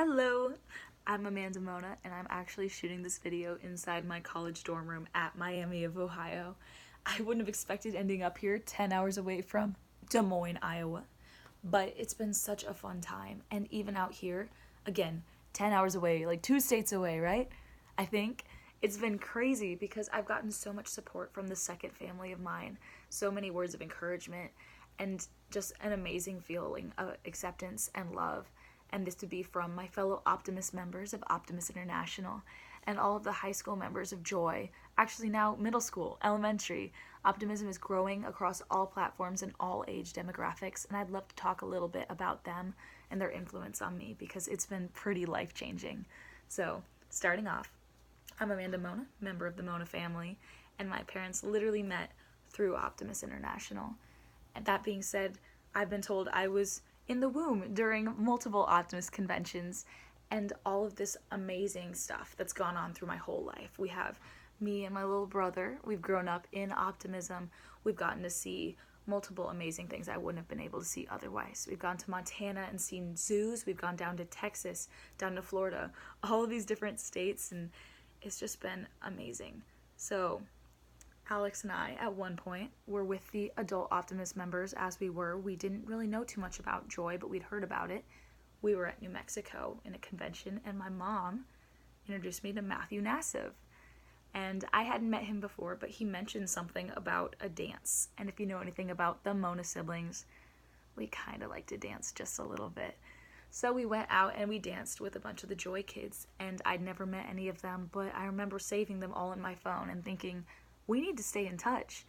Hello, I'm Amanda Mona, and I'm actually shooting this video inside my college dorm room at Miami of Ohio. I wouldn't have expected ending up here 10 hours away from Des Moines, Iowa, but it's been such a fun time. And even out here, again, 10 hours away, like 2 states away, right? I think it's been crazy because I've gotten so much support from the second family of mine, so many words of encouragement, and just an amazing feeling of acceptance and love. And this to be from my fellow Optimist members of Optimist International and all of the high school members of Joy, actually now middle school, elementary. Optimism is growing across all platforms and all age demographics, and I'd love to talk a little bit about them and their influence on me because it's been pretty life-changing. So, starting off, I'm Amanda Mona, member of the Mona family, and my parents literally met through Optimist International. And that being said, I've been told I was in the womb during multiple Optimist conventions and all of this amazing stuff that's gone on through my whole life. We have me and my little brother. We've grown up in optimism. We've gotten to see multiple amazing things I wouldn't have been able to see otherwise. We've gone to Montana and seen zoos. We've gone down to Texas, down to Florida, all of these different states, and it's just been amazing. So Alex and I, at one point, were with the adult Optimist members as we were. We didn't really know too much about Joy, but we'd heard about it. We were at New Mexico in a convention, and my mom introduced me to Matthew Nassif. And I hadn't met him before, but he mentioned something about a dance. And if you know anything about the Mona siblings, we kind of like to dance just a little bit. So we went out and we danced with a bunch of the Joy kids, and I'd never met any of them, but I remember saving them all in my phone and thinking, we need to stay in touch,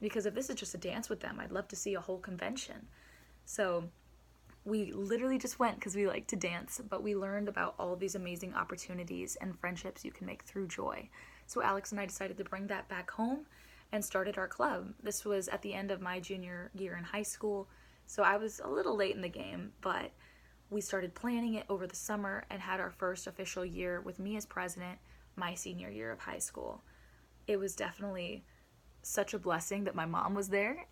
because if this is just a dance with them, I'd love to see a whole convention. So we literally just went because we like to dance, but we learned about all of these amazing opportunities and friendships you can make through Joy. So Alex and I decided to bring that back home and started our club. This was at the end of my junior year in high school, so I was a little late in the game, but we started planning it over the summer and had our first official year with me as president my senior year of high school. It was definitely such a blessing that my mom was there.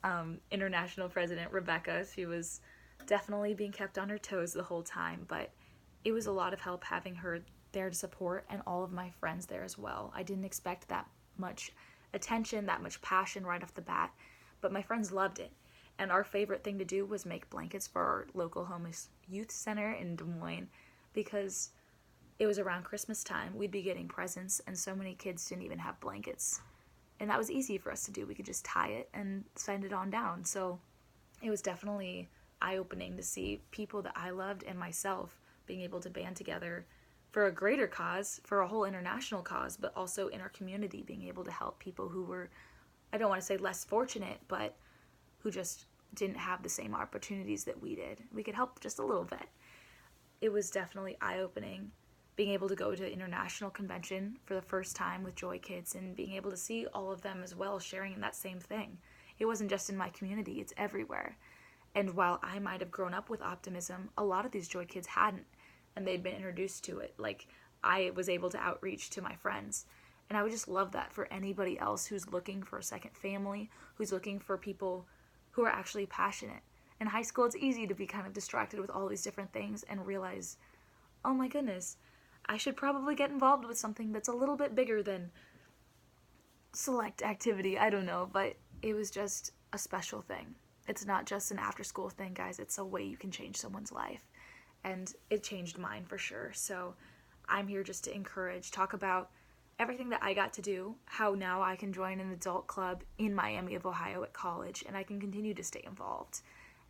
International President Rebecca, she was definitely being kept on her toes the whole time, but it was a lot of help having her there to support and all of my friends there as well. I didn't expect that much attention, that much passion right off the bat, but my friends loved it. And our favorite thing to do was make blankets for our local homeless youth center in Des Moines, because it was around Christmas time. We'd be getting presents, and so many kids didn't even have blankets. And that was easy for us to do. We could just tie it and send it on down. So it was definitely eye-opening to see people that I loved and myself being able to band together for a greater cause, for a whole international cause, but also in our community, being able to help people who were, I don't want to say less fortunate, but who just didn't have the same opportunities that we did. We could help just a little bit. It was definitely eye-opening being able to go to international convention for the first time with Joy Kids and being able to see all of them as well sharing in that same thing. It wasn't just in my community, it's everywhere. And while I might have grown up with optimism, a lot of these Joy Kids hadn't, and they'd been introduced to it. Like, I was able to outreach to my friends. And I would just love that for anybody else who's looking for a second family, who's looking for people who are actually passionate. In high school, it's easy to be kind of distracted with all these different things and realize, oh my goodness, I should probably get involved with something that's a little bit bigger than select activity. I don't know, but it was just a special thing. It's not just an after-school thing, guys. It's a way you can change someone's life. And it changed mine for sure. So I'm here just to encourage, talk about everything that I got to do, how now I can join an adult club in Miami of Ohio at college, and I can continue to stay involved.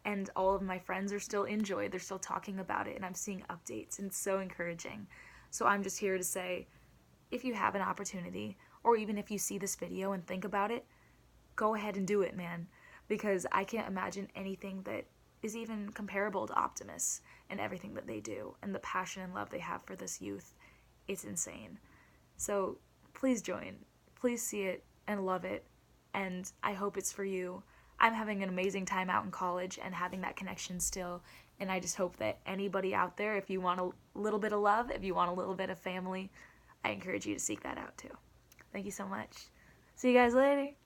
And all of my friends are still in Joy. They're still talking about it, and I'm seeing updates, and it's so encouraging. So I'm just here to say, if you have an opportunity, or even if you see this video and think about it, go ahead and do it, man. Because I can't imagine anything that is even comparable to Optimists and everything that they do, and the passion and love they have for this youth. It's insane. So please join. Please see it and love it, and I hope it's for you. I'm having an amazing time out in college and having that connection still, and I just hope that anybody out there, if you want a little bit of love, if you want a little bit of family, I encourage you to seek that out too. Thank you so much. See you guys later.